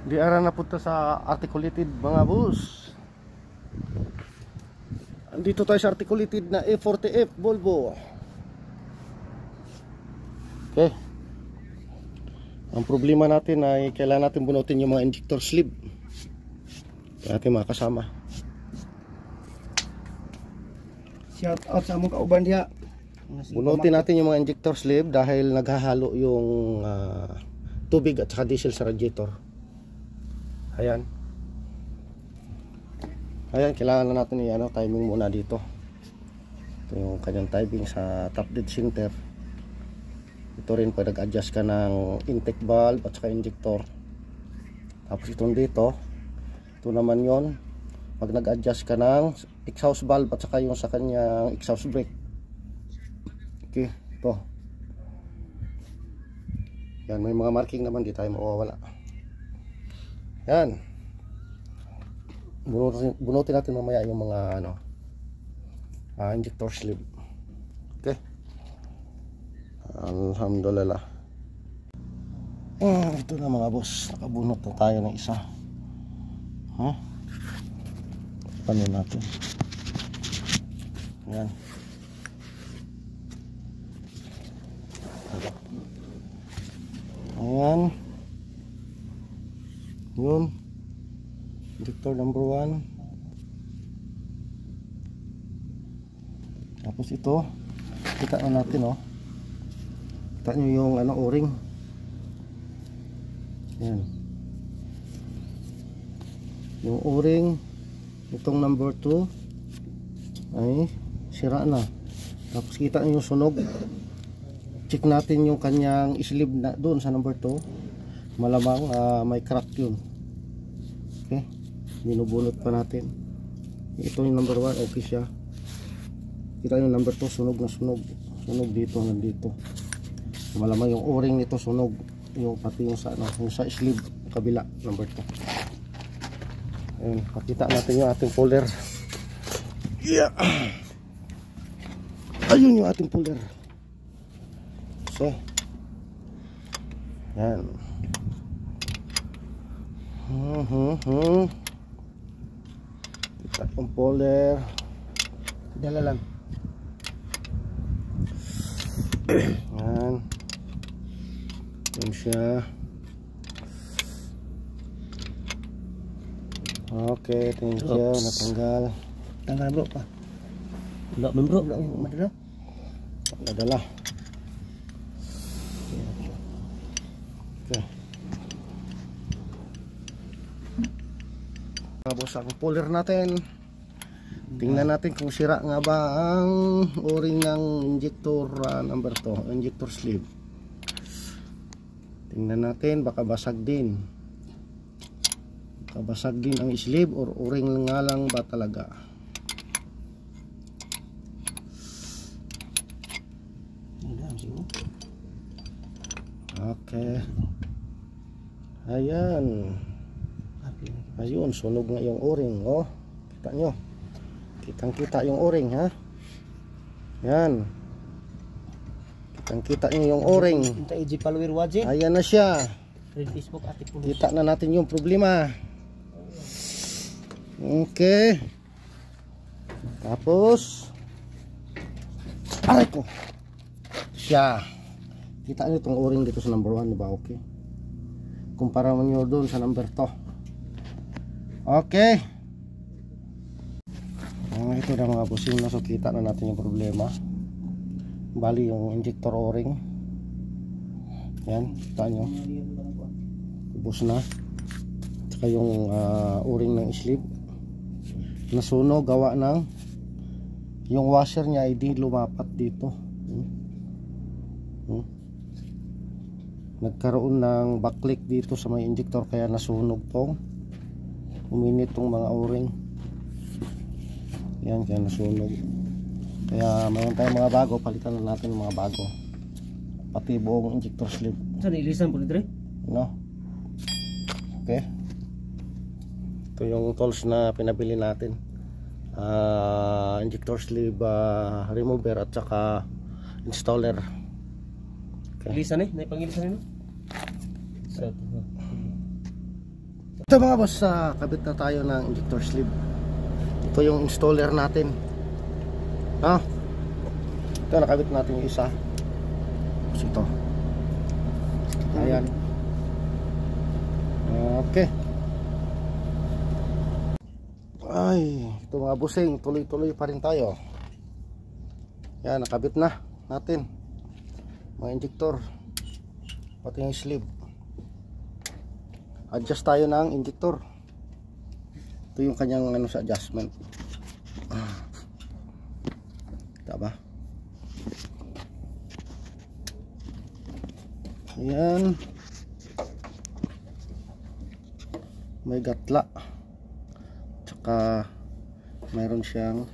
Di ara na punta sa articulated mga boss. Andito tayo sa articulated na A40F Volvo. Okay. Ang problema natin ay kailangan natin bunutin yung mga injector sleeve. Kaya natin mga kasama. Shout out sa among kauban diha. Bunutin natin yung mga injector sleeve dahil naghahalo yung tubig at saka diesel sa radiator. Ayan. Ayan, kailangan na natin yung timing muna dito. Ito yung kanyang timing sa top dead center. Ito rin pag nag-adjust ka ng intake valve at saka injector. Tapos itong dito, ito naman yon pag nag-adjust ka ng exhaust valve at saka yung sa kanyang exhaust brake. Okay, ito. Yan, may mga marking naman, di tayo mawawala. Yan. Bunutin natin mamaya yung mga injector sleeve. Okay. Alhamdulillah. Ito na mga boss, nakabunot na tayo ng isa. Paano natin? Yan. Ayan. Yun. Injector number 1. Tapos ito, kita na natin kita nyo yung o-ring. Yan. Yung o-ring itong number 2 ay sira na. Tapos kita nyo yung sunog. Check natin yung kanyang sleeve na doon sa number 2. Malamang may crack yun. Okay, binubunot pa natin. Ito yung number 1, okay siya. Kita yung number 2, sunog na sunog. Sunog dito, nandito. Malamang yung o-ring nito sunog. Yung pati yung sa sleeve kabila, number 2. Ayun, pakita natin yung ating puller. Yeah. Ayun yung ating puller. So, yan. Kita yung puller. Dala lang. Yan. Yan siya. Okay, thank you. Natanggal. Tanggal bro pa. Wala man bro. Madala. Nadala. Okay. Tapos ang puller natin. Tingnan natin kung sira nga ba ang o-ring ng injector number 2, injector sleeve. Tingnan natin, baka basag din. Baka basag din ang sleeve or o-ring nga lang ba talaga. Okay. Ayan. Ayun, sunog nga yung o-ring. Kita nyo. Kitang kita yung o-ring, ha. Yan. Kitang kita nyo yung o-ring. Ayan na siya. Kita na natin yung problema. Okay. Tapos aray ko siya. Kita nyo itong o-ring dito sa number 1, diba? Okay. Kumpara mo nyo doon sa number 2. Okay. Ito na mga busing na, so kita na natin yung problema. Bali yung injector o-ring. Yan, kita nyo. Ubus na. Saka yung o-ring ng sleeve nasunog, gawa ng yung washer niya ay di lumapat dito. Nagkaroon ng backlick dito sa may injector, kaya nasunog tong uminit tong mga o-ring. Yan, kaya nasunog. Kaya mayroon tayong mga bago, palitan na natin mga bago. Pati buong injector sleeve. Saan ilisan po dito? No. Okay. Ito yung tools na pinabili natin. Injector sleeve remover at saka installer. Okay. Ilisan naipangilisan Ito mga boss, kabit na tayo ng injector sleeve. Ito yung installer natin. Ito, nakabit natin yung isa. Tapos ito. Ayan. Okay. Ay, ito mga busing, tuloy-tuloy pa rin tayo. Yan, nakabit na natin mga injector, pati yung sleeve. Adjust tayo ng injector. Ito yung kanyang ano sa adjustment. Tama. Ayan. May gatla. Tsaka mayroon siyang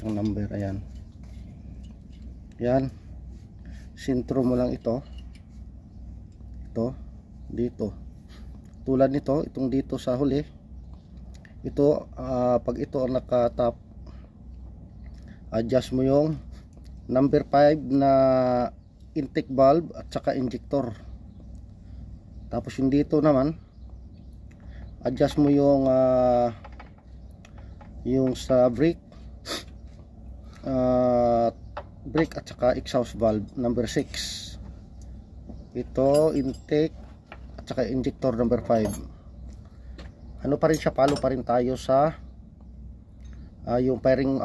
number. Ayan. Yan. Sintro mo lang ito. Ito. Dito. Tulad nito. Itong dito sa huli. Ito. Pag ito ang nakatap, adjust mo yung number 5 na intake valve at saka injector. Tapos yung dito naman, adjust mo yung sa brake, brake at saka exhaust valve number 6. Ito intake at saka injector number 5. Ano pa rin siya, palo pa rin tayo sa yung pairing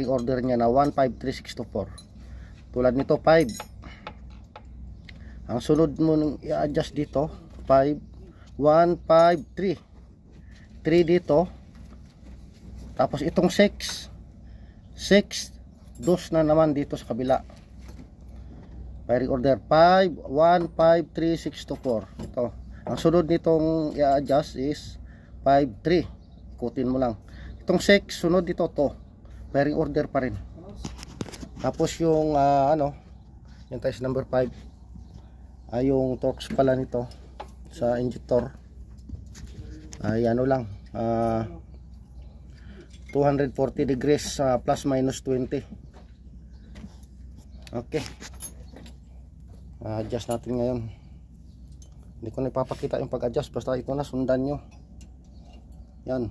order niya na 153624. Tulad nito 5. Ang sunod mo nung i-adjust dito 5, 1, 5, 3 dito. Tapos itong 6 2 na naman dito sa kabila. Pairing order 5, 1, 5, 3, 6 to 4. Ito. Ang sunod nitong i-adjust is 5, 3. Ikutin mo lang. Itong 6 sunod dito to. Pairing order pa rin. Tapos yung yung tayo number 5. Yung torques pala nito sa injector ay ano lang, 240 degrees plus minus 20. Okay. Adjust natin ngayon. Hindi ko na ipapakita yung pag-adjust, basta ito na, sundan nyo. Yan.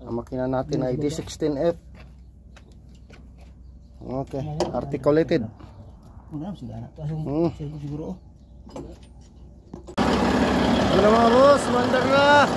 Ang makina natin ay D16F. Okay, articulated. Siguro. Ano mga boss, mandar na.